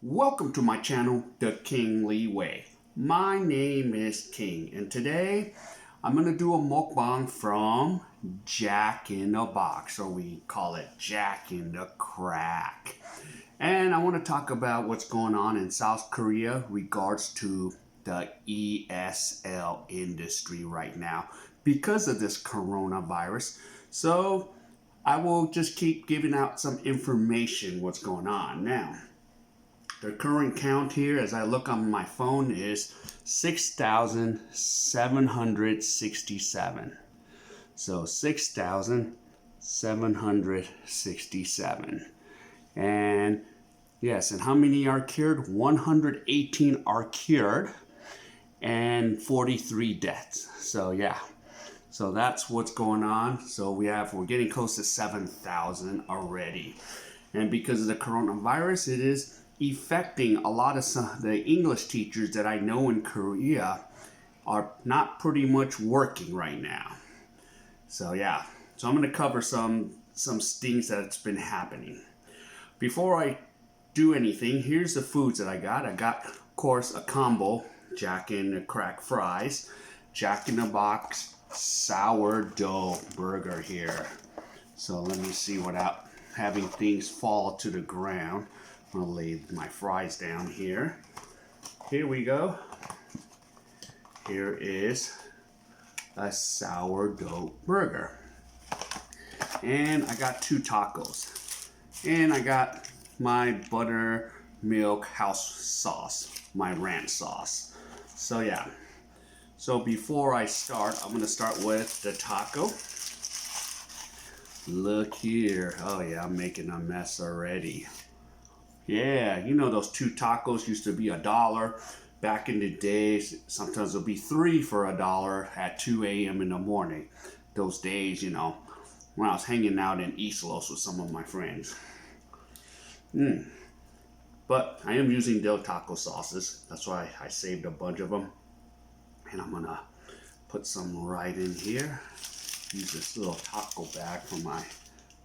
Welcome to my channel, The Kingly Way. My name is King, and today I'm going to do a mukbang from Jack in the Box, or we call it Jack in the Crack. And I want to talk about what's going on in South Korea regards to the ESL industry right now because of this coronavirus. So I will just keep giving out some information what's going on now. The current count here, as I look on my phone, is 6,767. So 6,767. And yes, and how many are cured? 118 are cured and 43 deaths. So yeah. So that's what's going on. So we're getting close to 7,000 already. And because of the coronavirus, it is affecting a lot of the English teachers that I know in Korea are not pretty much working right now. So yeah, so I'm going to cover some things that's been happening. Before I do anything, here's the foods that I got. I got, of course, a combo, Jack in the Crack fries, Jack in the Box sourdough burger here. So let me see without having things fall to the ground. I'll lay my fries down here. Here we go. Here is a sourdough burger. And I got 2 tacos. And I got my buttermilk house sauce, my ranch sauce. So yeah. So before I start, I'm going to start with the taco. Look here. Oh yeah, I'm making a mess already. Yeah, you know those 2 tacos used to be $1 back in the days. Sometimes it'll be 3 for $1 at 2 a.m. in the morning. Those days, you know, when I was hanging out in East Los with some of my friends. But I am using Del Taco sauces. That's why I saved a bunch of them. And I'm gonna put some right in here. Use this little taco bag for my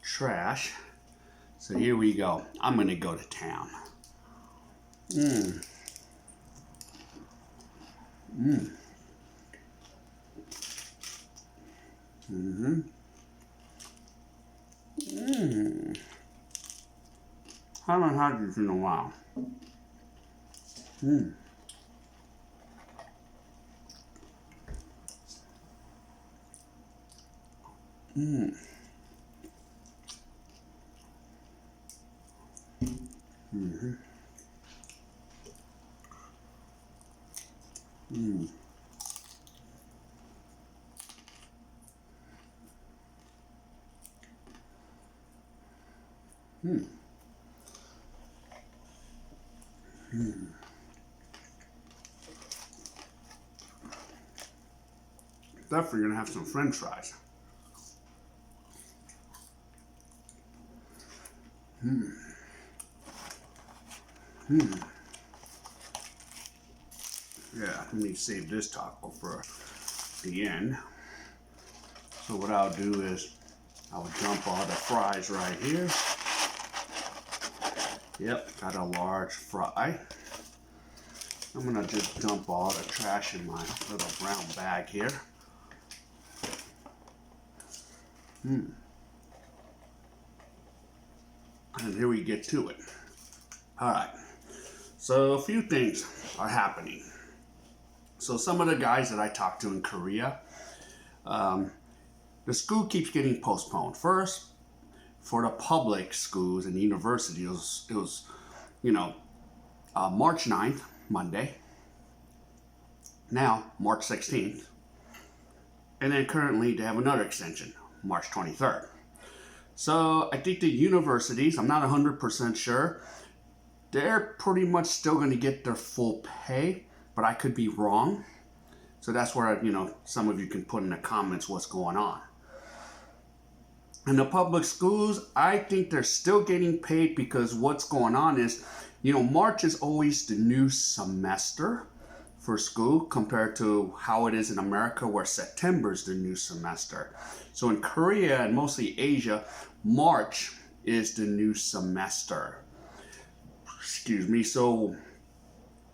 trash. So here we go. I'm gonna go to town. Mm-hmm. Haven't had this in a while. Definitely gonna have some French fries. Yeah, let me save this taco for the end. So what I'll do is I'll dump all the fries right here. Yep, got a large fry. I'm gonna just dump all the trash in my little brown bag here. And here we get to it. Alright, so a few things are happening. So some of the guys that I talked to in Korea, the school keeps getting postponed. First, for the public schools and universities, it was March 9th, Monday. Now, March 16th. And then currently they have another extension, March 23rd. So I think the universities, I'm not 100% sure, they're pretty much still going to get their full pay, but I could be wrong. So that's where, some of you can put in the comments what's going on. In the public schools, I think they're still getting paid because what's going on is, March is always the new semester for school compared to how it is in America where September is the new semester. So in Korea and mostly Asia, March is the new semester. excuse me. So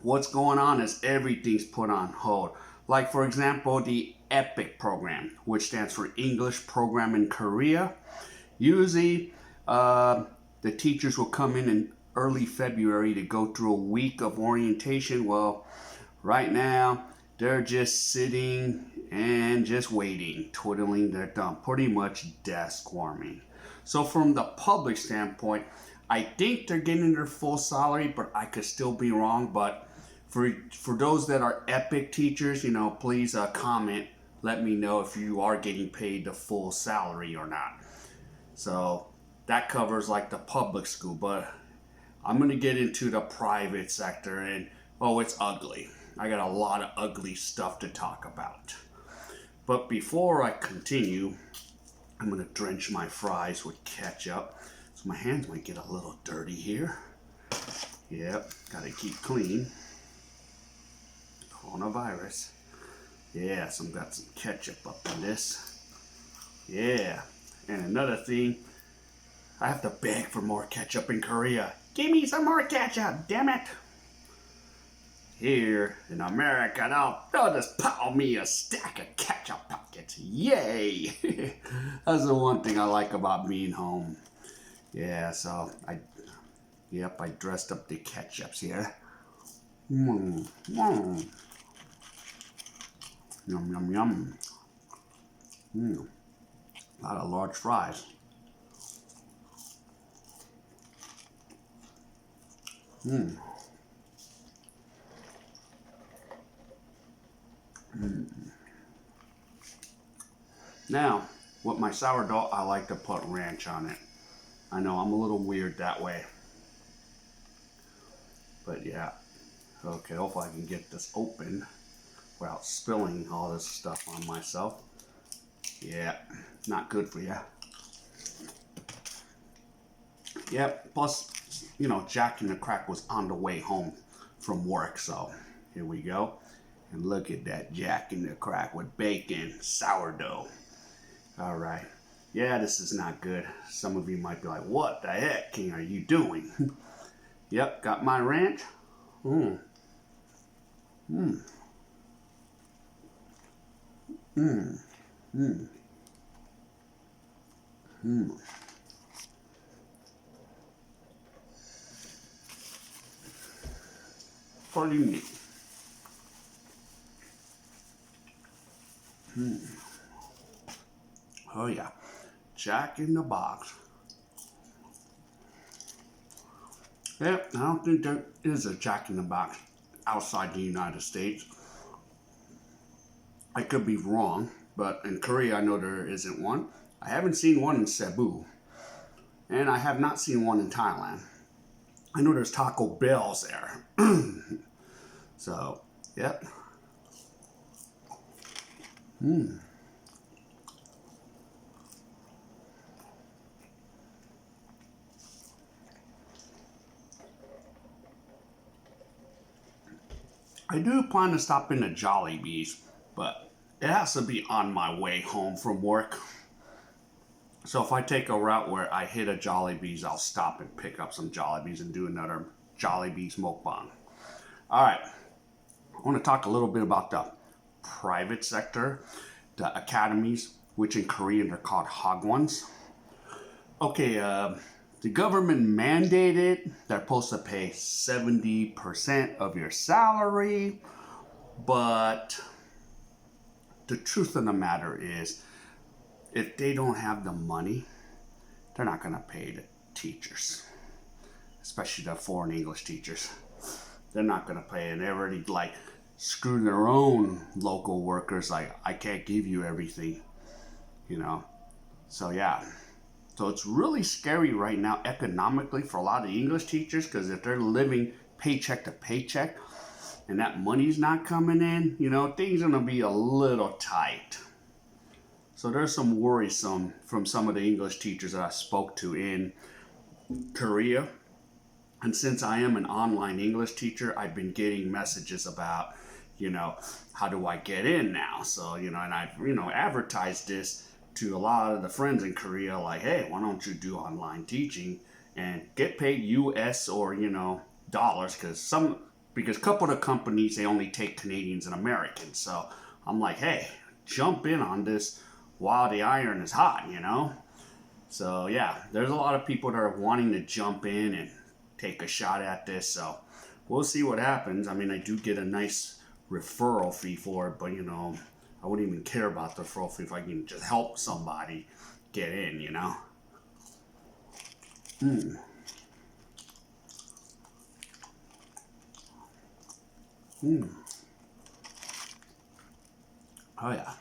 what's going on is everything's put on hold. Like for example, the EPIC program, which stands for English Program in Korea. Usually, the teachers will come in early February to go through a week of orientation. Well, right now, they're just sitting and just waiting, twiddling their thumb, pretty much desk warming. So from the public standpoint, I think they're getting their full salary, but I could still be wrong. But for those that are EPIC teachers, please comment. Let me know if you are getting paid the full salary or not. So that covers like the public school, but I'm going to get into the private sector, and it's ugly. I got a lot of ugly stuff to talk about. But before I continue, I'm going to drench my fries with ketchup. So my hands might get a little dirty here. Yep, got to keep clean. Coronavirus. Yeah, got some ketchup up in this. Yeah. And another thing, I have to beg for more ketchup in Korea. Give me some more ketchup, damn it. Here in America, they'll just pile me a stack of ketchup packets. Yay! That's the one thing I like about being home. Yeah, so I dressed up the ketchups here. Yum, yum, yum. A lot of large fries. Now, with my sourdough, I like to put ranch on it. I know I'm a little weird that way. But yeah. Okay, hopefully I can get this open without spilling all this stuff on myself. Yeah, not good for you. Yep, plus, Jack in the Crack was on the way home from work, so here we go. And look at that Jack in the Crack with bacon, sourdough. All right. Yeah, this is not good. Some of you might be like, what the heck, King, are you doing? Yep, got my ranch. Pretty neat. Oh yeah, Jack in the Box. Yep, I don't think there is a Jack in the Box outside the United States. I could be wrong, but in Korea I know there isn't one. I haven't seen one in Cebu, and I have not seen one in Thailand. I know there's Taco Bells there. So, yep. I do plan to stop in the Jollibees, but it has to be on my way home from work. So if I take a route where I hit a Jollibees, I'll stop and pick up some Jollibees and do another Jollibees Mukbang. All right, I want to talk a little bit about the private sector, the academies, which in Korean they're called hagwons. Okay, the government mandated they're supposed to pay 70% of your salary, but the truth of the matter is, if they don't have the money, they're not going to pay the teachers, especially the foreign English teachers. They're not going to pay, and they already screw their own local workers. I can't give you everything, So yeah. So it's really scary right now economically for a lot of English teachers, because if they're living paycheck to paycheck and that money's not coming in, things are going to be a little tight. So there's some worrisome from some of the English teachers that I spoke to in Korea. And since I am an online English teacher, I've been getting messages about, how do I get in now? So, and I've, advertised this to a lot of the friends in Korea, like, hey, why don't you do online teaching and get paid US or, dollars because a couple of the companies, they only take Canadians and Americans. So I'm like, hey, jump in on this while the iron is hot, you know? So yeah, there's a lot of people that are wanting to jump in and take a shot at this. So we'll see what happens. I mean, I do get a nice referral fee for it, but you know, I wouldn't even care about the referral fee if I can just help somebody get in, you know? Oh yeah.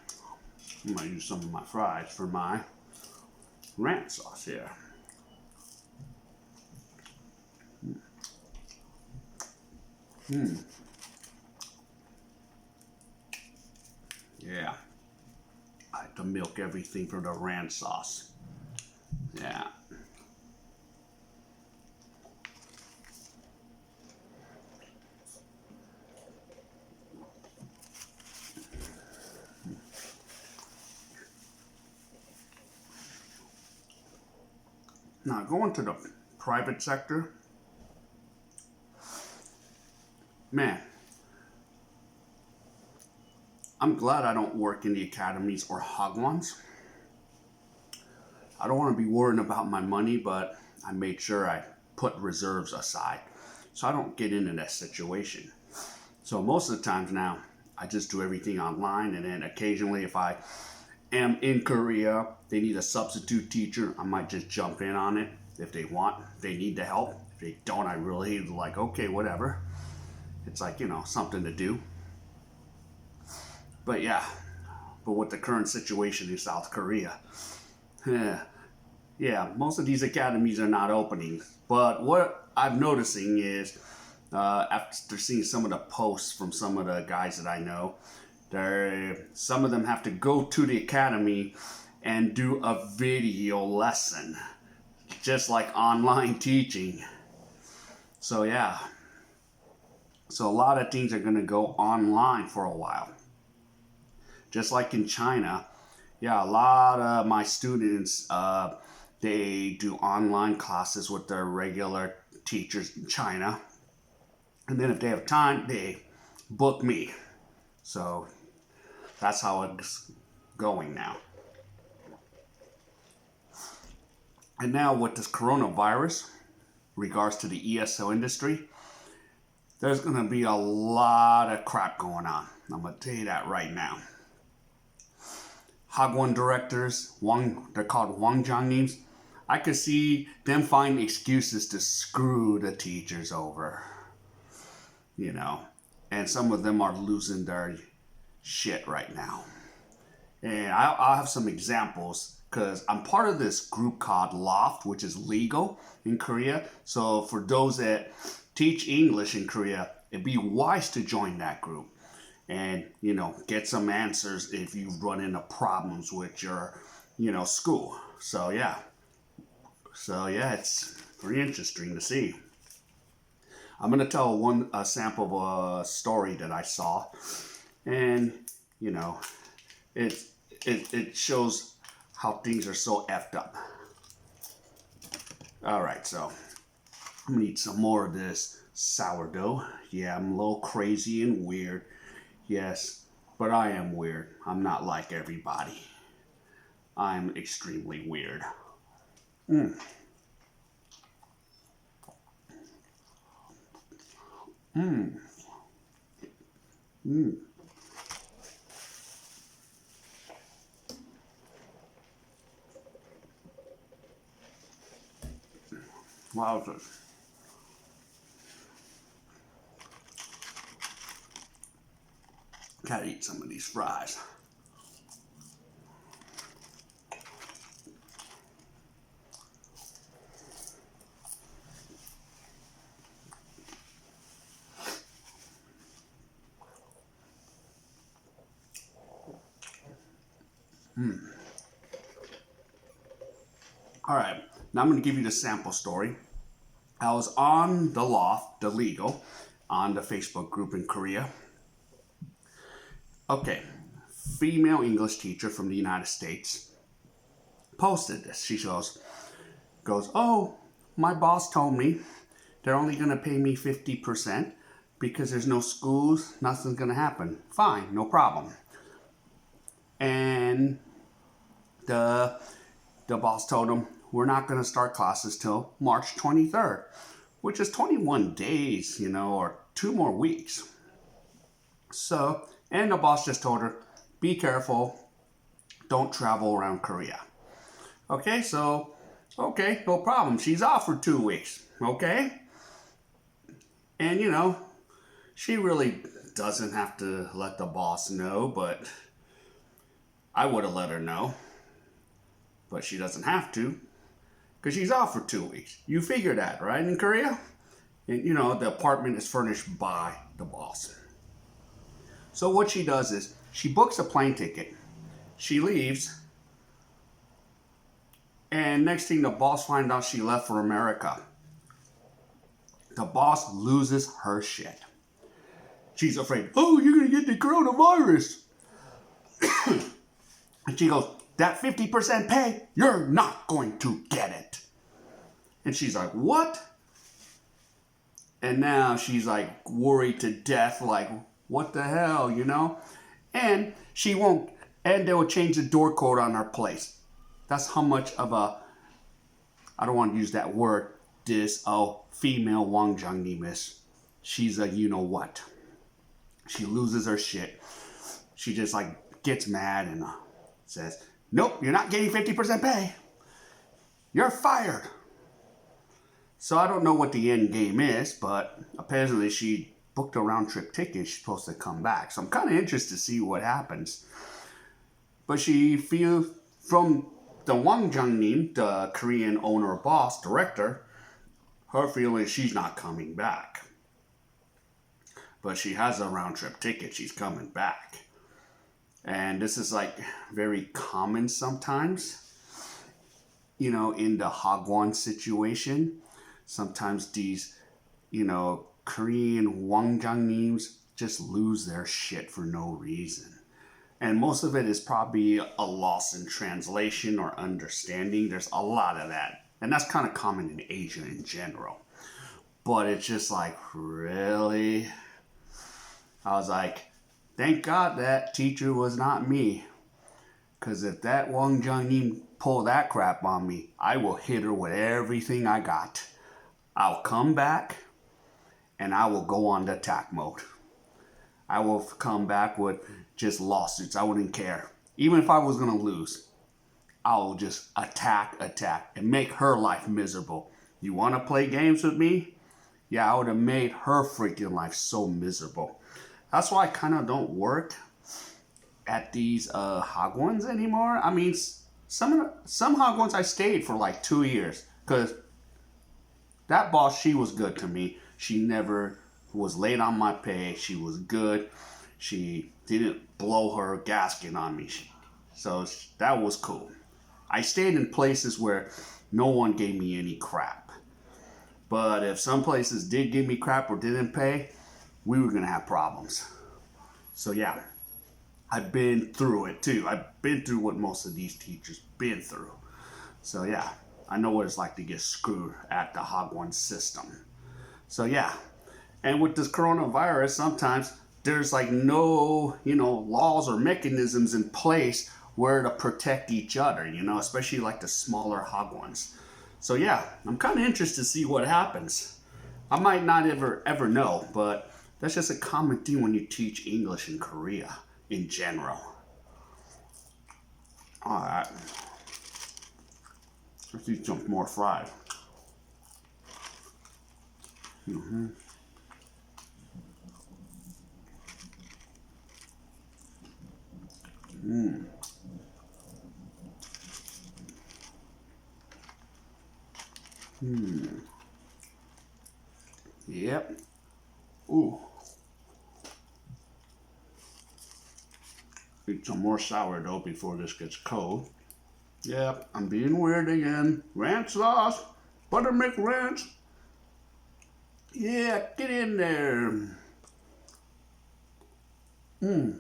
I'm gonna use some of my fries for my ranch sauce here. Yeah. I have to milk everything for the ranch sauce. Yeah. Now going to the private sector, man, I'm glad I don't work in the academies or hagwons. I don't want to be worrying about my money, but I made sure I put reserves aside so I don't get into that situation. So most of the times now, I just do everything online, and then occasionally if I am in Korea, they need a substitute teacher, I might just jump in on it if they want. If they need the help. If they don't, I really like, okay, whatever. It's like, you know, something to do. But yeah, but with the current situation in South Korea, yeah, most of these academies are not opening. But what I'm noticing is, after seeing some of the posts from some of the guys that I know, some of them have to go to the academy and do a video lesson, just like online teaching. So yeah, so a lot of things are going to go online for a while. Just like in China, yeah, a lot of my students, they do online classes with their regular teachers in China. And then if they have time, they book me. So that's how it's going now. And now with this coronavirus, regards to the ESL industry, there's going to be a lot of crap going on. I'm going to tell you that right now. Hagwon directors, they're called Wangjiang names. I could see them find excuses to screw the teachers over, you know. And some of them are losing their shit right now. And I'll have some examples because I'm part of this group called Loft, which is legal in Korea. So for those that teach English in Korea, it'd be wise to join that group. And, you know, get some answers if you run into problems with your, you know, school. So, yeah. It's pretty interesting to see. I'm going to tell a sample of a story that I saw. And, you know, it shows how things are so effed up. All right, so I'm going to eat some more of this sourdough. Yeah, I'm a little crazy and weird. Yes, but I am weird. I'm not like everybody. I'm extremely weird. Wowzers. Gotta eat some of these fries. All right, now I'm going to give you the sample story. I was on the Loft, the legal, on the Facebook group in Korea. Okay, female English teacher from the United States posted this. She goes, oh, my boss told me they're only going to pay me 50% because there's no schools, nothing's going to happen. Fine, no problem. And the boss told him, we're not going to start classes till March 23rd, which is 21 days, you know, or 2 more weeks. So, and the boss just told her, be careful, don't travel around Korea. Okay, so, okay, no problem. She's off for 2 weeks, okay? And, you know, she really doesn't have to let the boss know, but I would have let her know. But she doesn't have to, because she's off for 2 weeks. You figure that, right, in Korea? And, you know, the apartment is furnished by the boss. So what she does is, she books a plane ticket. She leaves. And next thing, the boss finds out she left for America. The boss loses her shit. She's afraid, oh, you're going to get the coronavirus. And she goes, that 50% pay, you're not going to get it. And she's like, what? And now she's like worried to death, like, what the hell, you know? And she won't, and they will change the door code on her place. That's how much of a, I don't want to use that word, this female Wang Jiangnim is. She's a you know what. She loses her shit. She just like gets mad and says, nope, you're not getting 50% pay. You're fired. So I don't know what the end game is, but apparently she booked a round trip ticket. She's supposed to come back. So I'm kind of interested to see what happens. But she feels from the Wang Jiangnim, the Korean owner, boss, director, her feeling is she's not coming back. But she has a round trip ticket. She's coming back. And this is like very common sometimes, you know, in the Hagwon situation. Sometimes these, you know, Korean Wang Jiangnims just lose their shit for no reason. And most of it is probably a loss in translation or understanding. There's a lot of that. And that's kind of common in Asia in general. But it's just like, really? I was like, thank God that teacher was not me. Because if that Wang Jiangnim pull that crap on me, I will hit her with everything I got. I'll come back and I will go on the attack mode. I will come back with just lawsuits. I wouldn't care. Even if I was going to lose, I'll just attack, and make her life miserable. You want to play games with me? Yeah, I would have made her freaking life so miserable. That's why I kind of don't work at these Hagwons anymore. I mean, some Hagwons I stayed for like 2 years because that boss, she was good to me. She never was late on my pay. She was good. She didn't blow her gasket on me. So that was cool. I stayed in places where no one gave me any crap. But if some places did give me crap or didn't pay, we were going to have problems. So yeah, I've been through it too. I've been through what most of these teachers been through. So yeah, I know what it's like to get screwed at the Hagwon system. So yeah, and with this coronavirus, sometimes there's like no, you know, laws or mechanisms in place where to protect each other, you know, especially like the smaller Hagwons. So yeah, I'm kind of interested to see what happens. I might not ever know, but that's just a common thing when you teach English in Korea in general. All right, let's eat some more fried. Mm-hmm. Mm. Mm. Yep. Ooh. Eat some more sourdough before this gets cold. Yep, I'm being weird again. Ranch sauce, buttermilk ranch. Yeah, get in there. Mmm.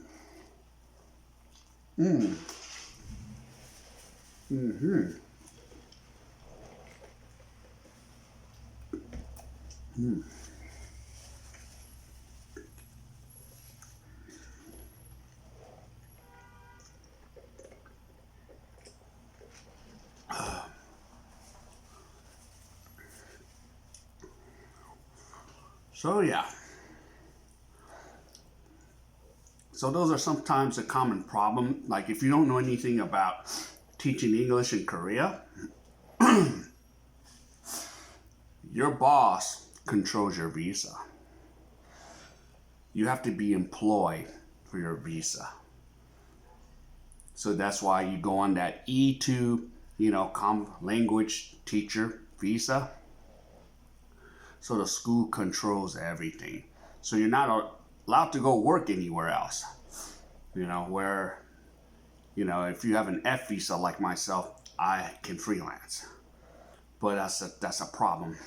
Mmm. Mm-hmm. So yeah. So those are sometimes a common problem. Like if you don't know anything about teaching English in Korea, your boss controls your visa. You have to be employed for your visa. So that's why you go on that E2, language teacher visa. So the school controls everything. So you're not allowed to go work anywhere else. Where, if you have an F visa like myself, I can freelance. But that's a problem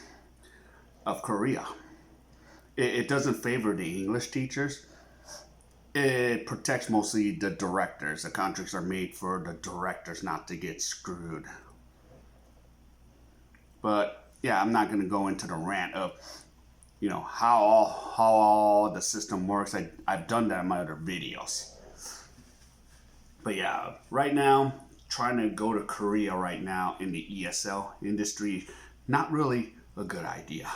of Korea. It doesn't favor the English teachers. It protects mostly the directors. The contracts are made for the directors not to get screwed. But yeah, I'm not going to go into the rant of how all the system works. I've done that in my other videos. But yeah, right now, trying to go to Korea right now in the ESL industry, not really a good idea.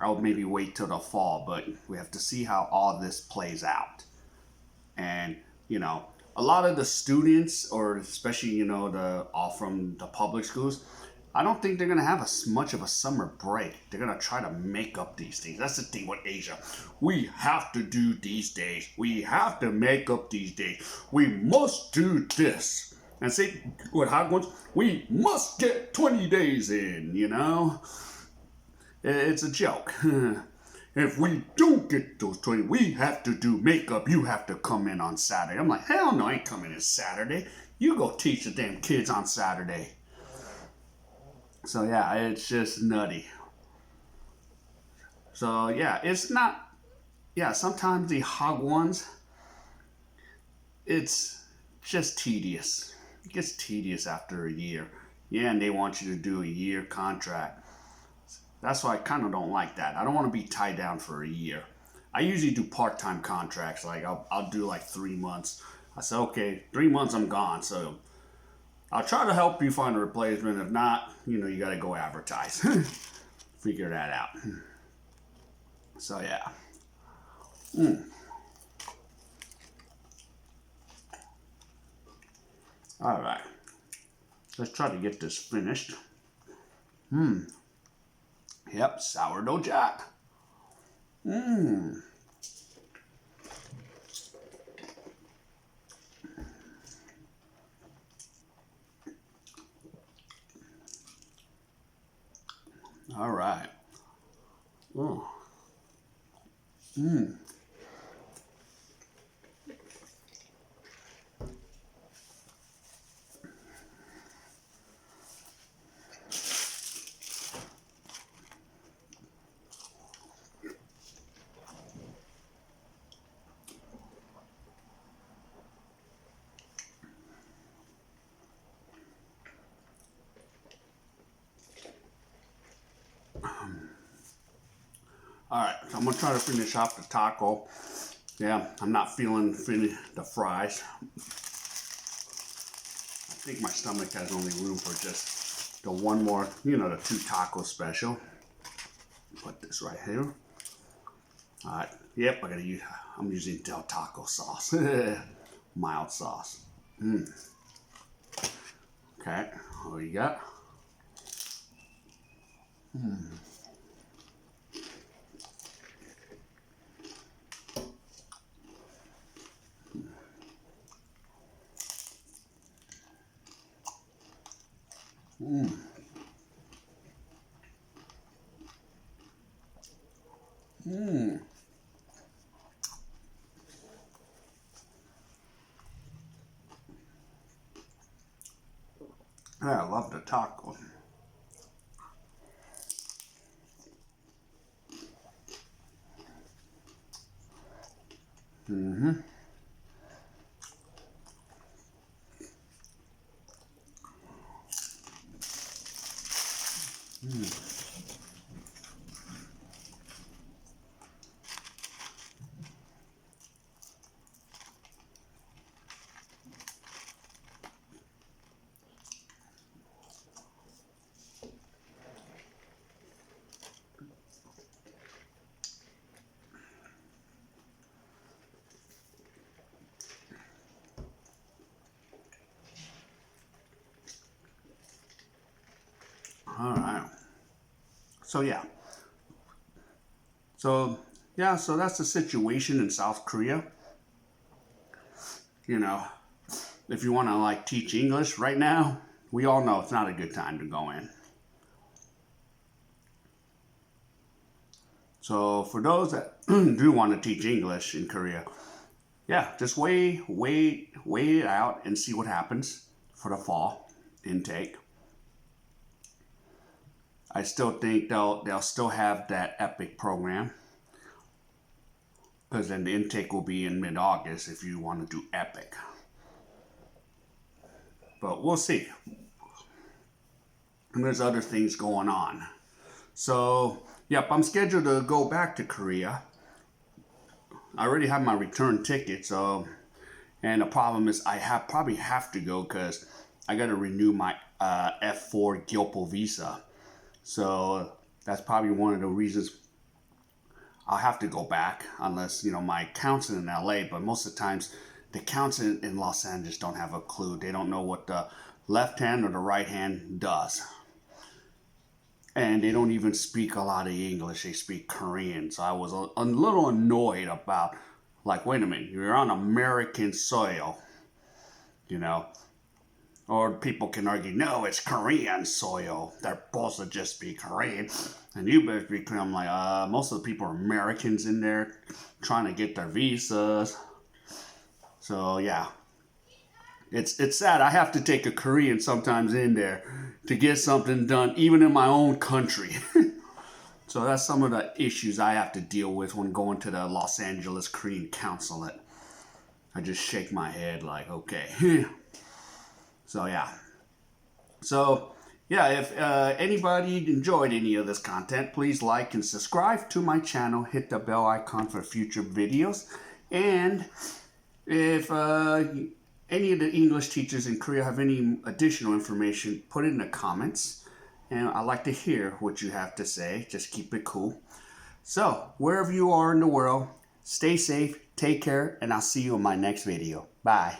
I'll maybe wait till the fall, but we have to see how all this plays out. And a lot of the students, or especially the all from the public schools, I don't think they're gonna have much of a summer break. They're gonna try to make up these things. That's the thing with Asia. We have to do these days. We have to make up these days. We must do this. And say with Hagwons, we must get 20 days in. It's a joke. If we don't get those 20, we have to do makeup. You have to come in on Saturday. I'm like, hell no, I ain't coming in Saturday. You go teach the damn kids on Saturday. So yeah, it's just nutty. So yeah, it's not, yeah, sometimes the hog ones, it's just tedious. It gets tedious after a year. Yeah, and they want you to do a year contract. That's why I kind of don't like that. I don't want to be tied down for a year. I usually do part-time contracts. Like I'll do like 3 months. I say, okay, 3 months I'm gone. So I'll try to help you find a replacement. If not, you got to go advertise. Figure that out. So yeah. All right. Let's try to get this finished. Yep, sourdough jack. All right. Oh. All right, so I'm gonna try to finish off the taco. Yeah, I'm not feeling the fries. I think my stomach has only room for just the one more, the 2 taco special. Put this right here. All right, yep, I'm using Del Taco sauce. Mild sauce. Okay, what do you got? Yeah, I love the taco. So yeah. So yeah, so that's the situation in South Korea. You know, if you want to like teach English right now, we all know it's not a good time to go in. So for those that do want to teach English in Korea, yeah, just wait it out and see what happens for the fall intake. I still think they'll still have that EPIC program, because then the intake will be in mid-August if you want to do EPIC. But we'll see. And there's other things going on. So, yep, I'm scheduled to go back to Korea. I already have my return ticket, so, and the problem is I probably have to go because I got to renew my F4 Gyopo visa. So that's probably one of the reasons I'll have to go back, unless, you know, my accountant in LA, but most of the times the accountant in Los Angeles don't have a clue. They don't know what the left hand or the right hand does. And they don't even speak a lot of English. They speak Korean. So I was a little annoyed about, like, wait a minute, you're on American soil, you know. Or people can argue, no, it's Korean soil. They're supposed to just be Korean. And you better be Korean. I'm like, most of the people are Americans in there trying to get their visas. So, yeah. It's sad. I have to take a Korean sometimes in there to get something done, even in my own country. So that's some of the issues I have to deal with when going to the Los Angeles Korean Consulate. I just shake my head like, okay. So yeah. So yeah, if anybody enjoyed any of this content, please like and subscribe to my channel. Hit the bell icon for future videos. And if any of the English teachers in Korea have any additional information, put it in the comments. And I'd like to hear what you have to say. Just keep it cool. So, wherever you are in the world, stay safe, take care, and I'll see you in my next video. Bye.